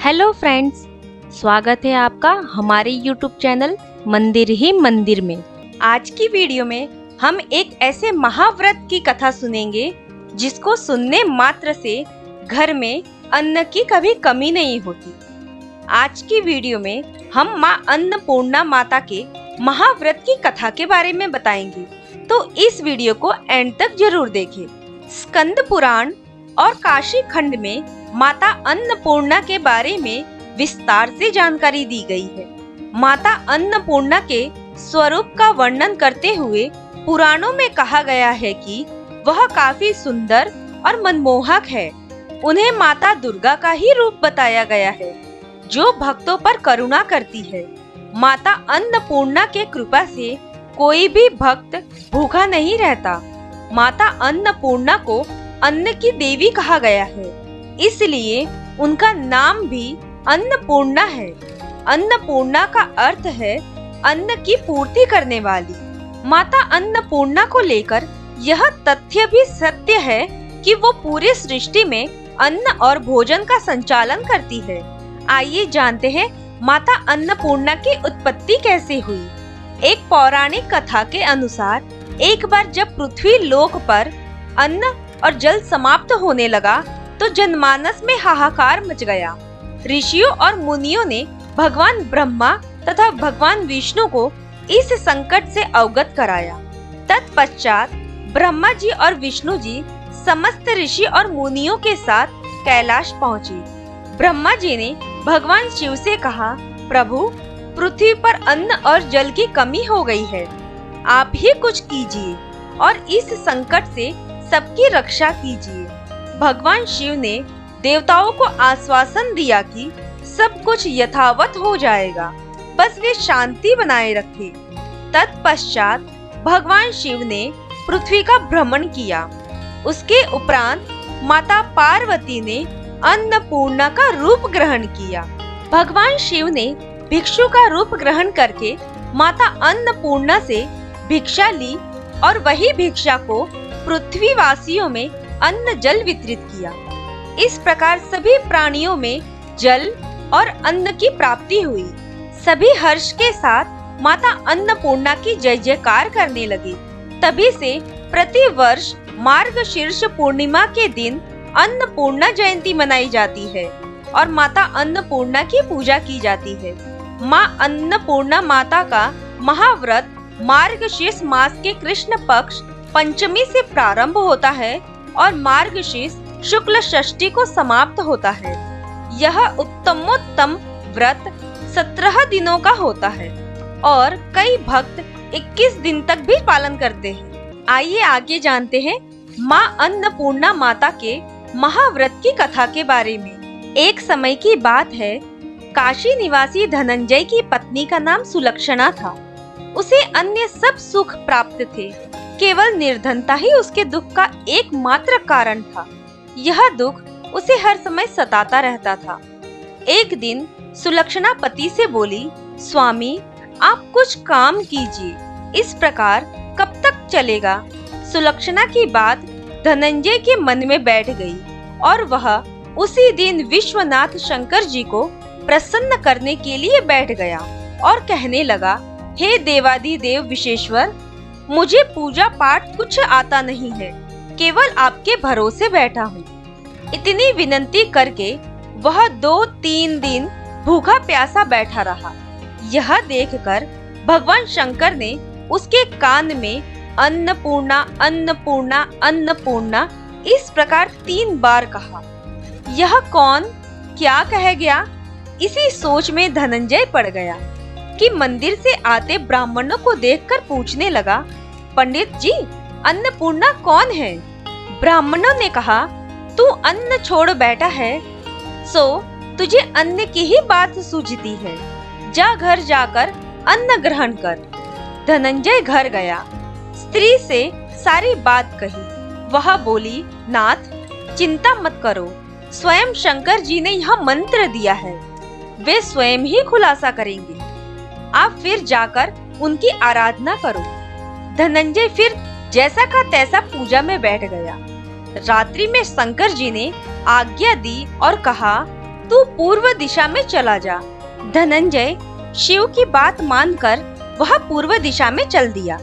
Hello friends, स्वागत है आपका हमारे YouTube चैनल मंदिर ही मंदिर में। आज की वीडियो में हम एक ऐसे महाव्रत की कथा सुनेंगे जिसको सुनने मात्र से घर में अन्न की कभी कमी नहीं होती। आज की वीडियो में हम माँ अन्नपूर्णा माता के महाव्रत की कथा के बारे में बताएंगे, तो इस वीडियो को एंड तक जरूर देखें। स्कंद पुराण और काशी खंड में माता अन्नपूर्णा के बारे में विस्तार से जानकारी दी गई है। माता अन्नपूर्णा के स्वरूप का वर्णन करते हुए पुराणों में कहा गया है कि वह काफी सुंदर और मनमोहक है। उन्हें माता दुर्गा का ही रूप बताया गया है, जो भक्तों पर करुणा करती है। माता अन्नपूर्णा के कृपा से कोई भी भक्त भूखा नहीं रहता। माता अन्नपूर्णा को अन्न की देवी कहा गया है, इसलिए उनका नाम भी अन्नपूर्णा है। अन्नपूर्णा का अर्थ है अन्न की पूर्ति करने वाली। माता अन्नपूर्णा को लेकर यह तथ्य भी सत्य है कि वो पूरी सृष्टि में अन्न और भोजन का संचालन करती है। आइए जानते हैं माता अन्नपूर्णा की उत्पत्ति कैसे हुई। एक पौराणिक कथा के अनुसार एक बार जब पृथ्वी लोक पर अन्न और जल समाप्त होने लगा तो जनमानस में हाहाकार मच गया। ऋषियों और मुनियों ने भगवान ब्रह्मा तथा भगवान विष्णु को इस संकट से अवगत कराया। तत्पश्चात ब्रह्मा जी और विष्णु जी समस्त ऋषि और मुनियों के साथ कैलाश पहुँचे। ब्रह्मा जी ने भगवान शिव से कहा, प्रभु, पृथ्वी पर अन्न और जल की कमी हो गई है, आप ही कुछ कीजिए और इस संकट से सबकी रक्षा कीजिए। भगवान शिव ने देवताओं को आश्वासन दिया कि सब कुछ यथावत हो जाएगा, बस वे शांति बनाए रखे। तत्पश्चात भगवान शिव ने पृथ्वी का भ्रमण किया। उसके उपरांत माता पार्वती ने अन्नपूर्णा का रूप ग्रहण किया। भगवान शिव ने भिक्षु का रूप ग्रहण करके माता अन्नपूर्णा से भिक्षा ली और वही भिक्षा को पृथ्वीवासियों में अन्न जल वितरित किया। इस प्रकार सभी प्राणियों में जल और अन्न की प्राप्ति हुई। सभी हर्ष के साथ माता अन्नपूर्णा की जय जयकार करने लगे। तभी से प्रति वर्ष मार्गशीर्ष पूर्णिमा के दिन अन्नपूर्णा जयंती मनाई जाती है और माता अन्नपूर्णा की पूजा की जाती है। माँ अन्नपूर्णा माता का महाव्रत मार्गशीर्ष मास के कृष्ण पक्ष पंचमी से प्रारंभ होता है और मार्गशीर्ष शुक्ल षष्ठी को समाप्त होता है। यह उत्तमोत्तम व्रत 17 दिनों का होता है और कई भक्त 21 दिन तक भी पालन करते हैं। आइए आगे जानते हैं माँ अन्नपूर्णा माता के महाव्रत की कथा के बारे में। एक समय की बात है, काशी निवासी धनंजय की पत्नी का नाम सुलक्षणा था। उसे अन्य सब सुख प्राप्त थे, केवल निर्धनता ही उसके दुख का एकमात्र कारण था। यह दुख उसे हर समय सताता रहता था। एक दिन सुलक्षणा पति से बोली, स्वामी, आप कुछ काम कीजिए, इस प्रकार कब तक चलेगा। सुलक्षणा की बात धनंजय के मन में बैठ गई और वह उसी दिन विश्वनाथ शंकर जी को प्रसन्न करने के लिए बैठ गया और कहने लगा, हे देवादिदेव विश्वेश्वर, मुझे पूजा पाठ कुछ आता नहीं है, केवल आपके भरोसे बैठा हूँ। इतनी विनती करके वह 2-3 दिन भूखा प्यासा बैठा रहा। यह देखकर भगवान शंकर ने उसके कान में अन्नपूर्णा अन्नपूर्णा अन्नपूर्णा इस प्रकार 3 बार कहा। यह कौन क्या कह गया, इसी सोच में धनंजय पड़ गया कि मंदिर से आते ब्राह्मणों को देखकर पूछने लगा, पंडित जी, अन्नपूर्णा कौन है। ब्राह्मणों ने कहा, तू अन्न छोड़ बैठा है, सो तुझे अन्न की ही बात सूझती है, जा घर जाकर अन्न ग्रहण कर। धनंजय घर गया, स्त्री से सारी बात कही। वह बोली, नाथ, चिंता मत करो, स्वयं शंकर जी ने यह मंत्र दिया है, वे स्वयं ही खुलासा करेंगे, आप फिर जाकर उनकी आराधना करो। धनंजय फिर जैसा का तैसा पूजा में बैठ गया। रात्रि में शंकर जी ने आज्ञा दी और कहा, तू पूर्व दिशा में चला जा। धनंजय शिव की बात मानकर वह पूर्व दिशा में चल दिया।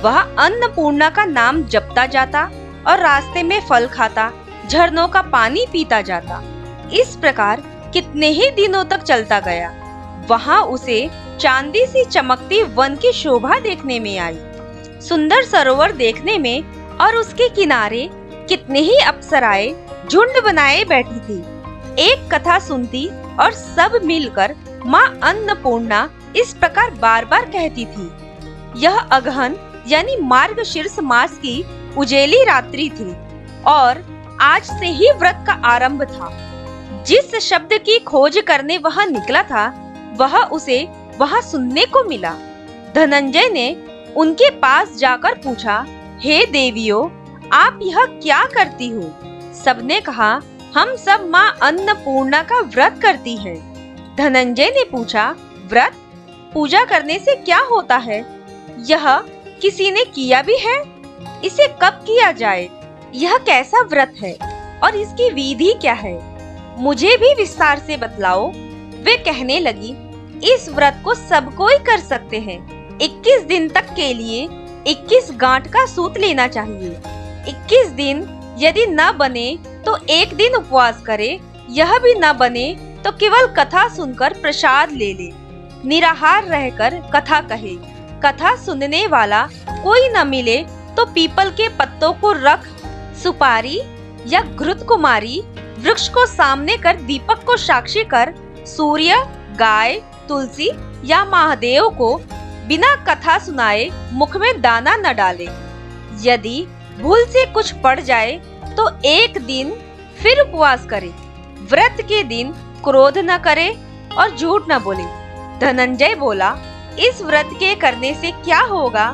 वह अन्नपूर्णा का नाम जपता जाता और रास्ते में फल खाता, झरनों का पानी पीता जाता। इस प्रकार कितने ही दिनों तक चलता गया। वहां उसे चांदी सी चमकती वन की शोभा देखने में आई, सुंदर सरोवर देखने में, और उसके किनारे कितने ही अप्सराएं झुंड बनाए बैठी थी। एक कथा सुनती और सब मिलकर माँ अन्नपूर्णा इस प्रकार बार बार कहती थी। यह अगहन यानी मार्गशीर्ष मास की उजेली रात्रि थी और आज से ही व्रत का आरंभ था। जिस शब्द की खोज करने वह निकला था वह उसे वहां सुनने को मिला। धनंजय ने उनके पास जाकर पूछा, हे देवियों, आप यह क्या करती हो? सबने कहा, हम सब माँ अन्नपूर्णा का व्रत करती है। धनंजय ने पूछा, व्रत? पूजा करने से क्या होता है? यह किसी ने किया भी है? इसे कब किया जाए? यह कैसा व्रत है और इसकी विधि क्या है? मुझे भी विस्तार से बतलाओ। वे कहने लगी, इस व्रत को सब कोई कर सकते हैं। 21 दिन तक के लिए 21 गांठ का सूत लेना चाहिए। 21 दिन यदि न बने तो एक दिन उपवास करे, यह भी न बने तो केवल कथा सुनकर प्रसाद ले ले। निराहार रहकर कथा कहे। कथा सुनने वाला कोई न मिले तो पीपल के पत्तों को रख सुपारी या घृत कुमारी वृक्ष को सामने कर दीपक को साक्षी कर सूर्य, गाय, तुलसी या महादेव को बिना कथा सुनाए मुख में दाना न डाले। यदि भूल से कुछ पड़ जाए तो एक दिन फिर उपवास करे। व्रत के दिन क्रोध न करे और झूठ न बोले। धनंजय बोला, इस व्रत के करने से क्या होगा?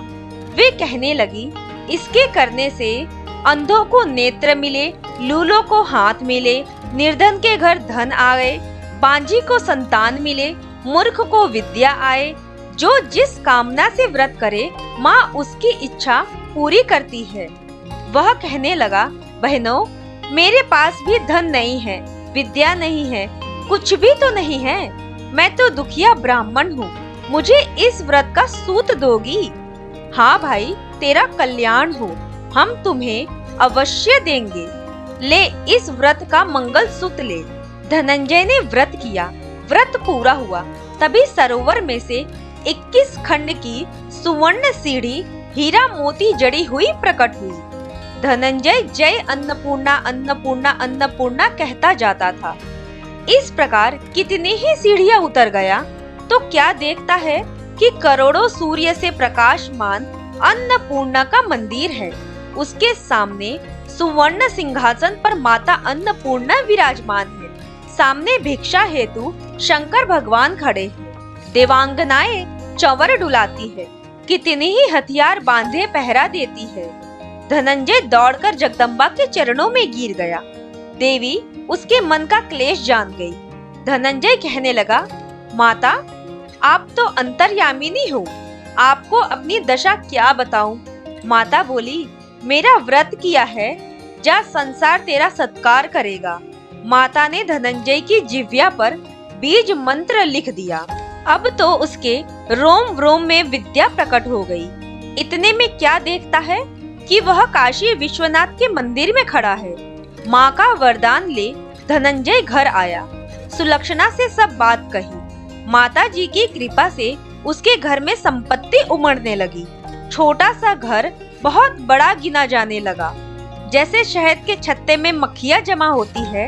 वे कहने लगी, इसके करने से अंधों को नेत्र मिले, लूलों को हाथ मिले, निर्धन के घर धन आए, बांझी को संतान मिले, मूर्ख को विद्या आए। जो जिस कामना से व्रत करे माँ उसकी इच्छा पूरी करती है। वह कहने लगा, बहनों, मेरे पास भी धन नहीं है, विद्या नहीं है, कुछ भी तो नहीं है। मैं तो दुखिया ब्राह्मण हूँ, मुझे इस व्रत का सूत दोगी? हाँ भाई, तेरा कल्याण हो, हम तुम्हें अवश्य देंगे। ले इस व्रत का मंगल सूत ले। धनंजय ने व्रत किया। व्रत पूरा हुआ तभी सरोवर में से 21 खंड की सुवर्ण सीढ़ी हीरा मोती जड़ी हुई प्रकट हुई। धनंजय जय अन्नपूर्णा अन्नपूर्णा अन्नपूर्णा कहता जाता था। इस प्रकार कितनी ही सीढ़ियां उतर गया तो क्या देखता है कि करोड़ों सूर्य से प्रकाशमान अन्नपूर्णा का मंदिर है। उसके सामने सुवर्ण सिंहासन पर माता अन्नपूर्णा विराजमान है। सामने भिक्षा हेतु शंकर भगवान खड़े हैं। देवांगनाएं चंवर डुलाती है। कितने ही हथियार बांधे पहरा देती है। धनंजय दौड़कर जगदम्बा के चरणों में गिर गया। देवी उसके मन का क्लेश जान गई। धनंजय कहने लगा, माता, आप तो अंतर्यामिनी हो, आपको अपनी दशा क्या बताऊं? माता बोली, मेरा व्रत किया है, जा संसार तेरा सत्कार करेगा। माता ने धनंजय की जिह्वा पर बीज मंत्र लिख दिया। अब तो उसके रोम रोम में विद्या प्रकट हो गई। इतने में क्या देखता है कि वह काशी विश्वनाथ के मंदिर में खड़ा है। माँ का वरदान ले धनंजय घर आया। सुलक्षणा से सब बात कही। माता जी की कृपा से उसके घर में संपत्ति उमड़ने लगी। छोटा सा घर बहुत बड़ा गिना जाने लगा। जैसे शहद के छत्ते में मक्खियाँ जमा होती है,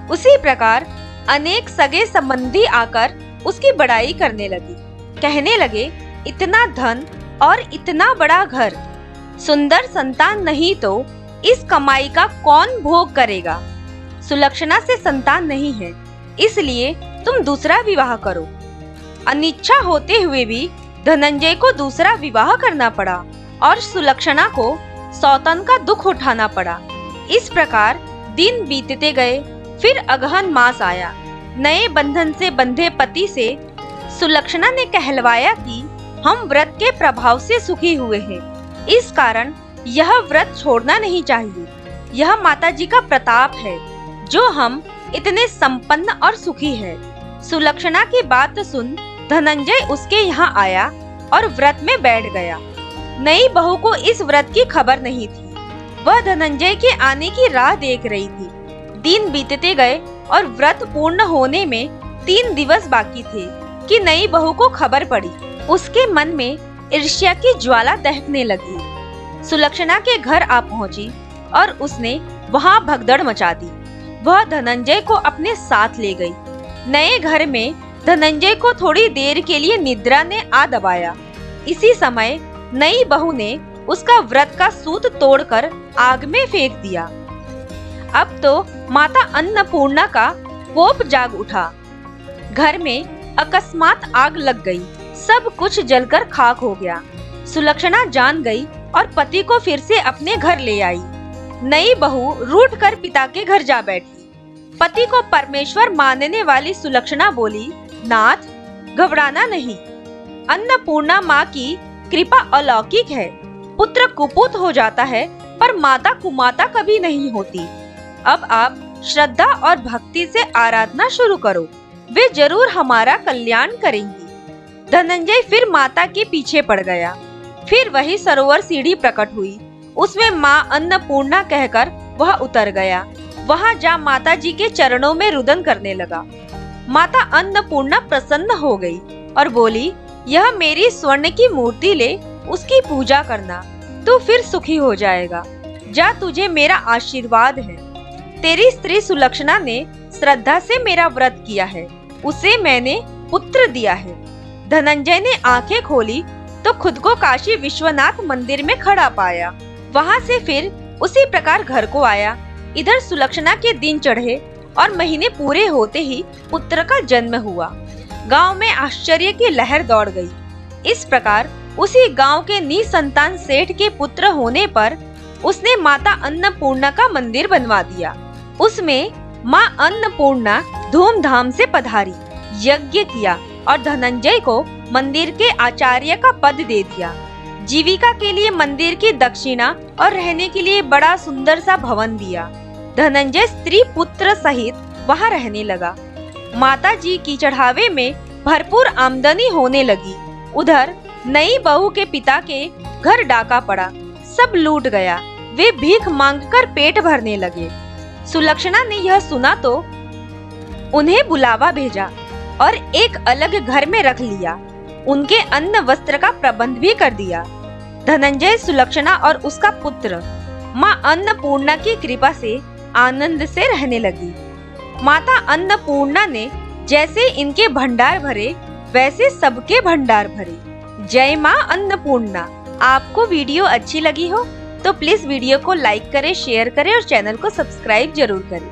उसी प्रकार अनेक सगे संबंधी आकर उसकी बड़ाई करने लगी। कहने लगे, इतना धन और इतना बड़ा घर, सुंदर संतान नहीं तो इस कमाई का कौन भोग करेगा? सुलक्षणा से संतान नहीं है, इसलिए तुम दूसरा विवाह करो। अनिच्छा होते हुए भी धनंजय को दूसरा विवाह करना पड़ा और सुलक्षणा को सौतन का दुख उठाना पड़ा। इस प्रकार दिन बीतते गए। फिर अगहन मास आया। नए बंधन से बंधे पति से सुलक्षणा ने कहलवाया कि हम व्रत के प्रभाव से सुखी हुए हैं, इस कारण यह व्रत छोड़ना नहीं चाहिए। यह माता जी का प्रताप है जो हम इतने संपन्न और सुखी है। सुलक्षणा की बात सुन धनंजय उसके यहाँ आया और व्रत में बैठ गया। नई बहू को इस व्रत की खबर नहीं थी। वह धनंजय के आने की राह देख रही थी। दिन बीतते गए और व्रत पूर्ण होने में 3 दिवस बाकी थे कि नई बहू को खबर पड़ी। उसके मन में ईर्ष्या की ज्वाला दहकने लगी। सुलक्षणा के घर आ पहुंची और उसने वहां भगदड़ मचा दी। वह धनंजय को अपने साथ ले गई। नए घर में धनंजय को थोड़ी देर के लिए निद्रा ने आ दबाया। इसी समय नई बहू ने उसका व्रत का सूत तोड़कर आग में फेंक दिया। अब तो माता अन्नपूर्णा का कोप जाग उठा। घर में अकस्मात आग लग गई। सब कुछ जलकर खाक हो गया। सुलक्षणा जान गई और पति को फिर से अपने घर ले आई। नई बहू रूठ कर पिता के घर जा बैठी। पति को परमेश्वर मानने वाली सुलक्षणा बोली, नाथ घबराना नहीं, अन्नपूर्णा माँ की कृपा अलौकिक है। पुत्र कुपुत हो जाता है पर माता कुमाता कभी नहीं होती। अब आप श्रद्धा और भक्ति से आराधना शुरू करो, वे जरूर हमारा कल्याण करेंगी। धनंजय फिर माता के पीछे पड़ गया। फिर वही सरोवर सीढ़ी प्रकट हुई। उसमें माँ अन्नपूर्णा कहकर वह उतर गया। वहां जा माता जी के चरणों में रुदन करने लगा। माता अन्नपूर्णा प्रसन्न हो गई और बोली, यह मेरी स्वर्ण की मूर्ति ले, उसकी पूजा करना, तू फिर सुखी हो जाएगा। जा, तुझे मेरा आशीर्वाद है। तेरी स्त्री सुलक्षणा ने श्रद्धा से मेरा व्रत किया है, उसे मैंने पुत्र दिया है। धनंजय ने आंखें खोली तो खुद को काशी विश्वनाथ मंदिर में खड़ा पाया। वहां से फिर उसी प्रकार घर को आया। इधर सुलक्षणा के दिन चढ़े और महीने पूरे होते ही पुत्र का जन्म हुआ। गांव में आश्चर्य की लहर दौड़ गई। इस प्रकार उसी गांव के निसंतान सेठ के पुत्र होने पर उसने माता अन्नपूर्णा का मंदिर बनवा दिया। उसमें माँ अन्नपूर्णा धूमधाम से पधारी, यज्ञ किया और धनंजय को मंदिर के आचार्य का पद दे दिया। जीविका के लिए मंदिर की दक्षिणा और रहने के लिए बड़ा सुंदर सा भवन दिया। धनंजय स्त्री पुत्र सहित वहां रहने लगा। माता जी की चढ़ावे में भरपूर आमदनी होने लगी। उधर नई बहू के पिता के घर डाका पड़ा, सब लूट गया। वे भीख मांगकर पेट भरने लगे। सुलक्षणा ने यह सुना तो उन्हें बुलावा भेजा और एक अलग घर में रख लिया। उनके अन्न वस्त्र का प्रबंध भी कर दिया। धनंजय, सुलक्षणा और उसका पुत्र माँ अन्नपूर्णा की कृपा से आनंद से रहने लगी। माता अन्नपूर्णा ने जैसे इनके भंडार भरे वैसे सबके भंडार भरे। जय माँ अन्नपूर्णा। आपको वीडियो अच्छी लगी हो तो प्लीज वीडियो को लाइक करें, शेयर करें और चैनल को सब्सक्राइब जरूर करें।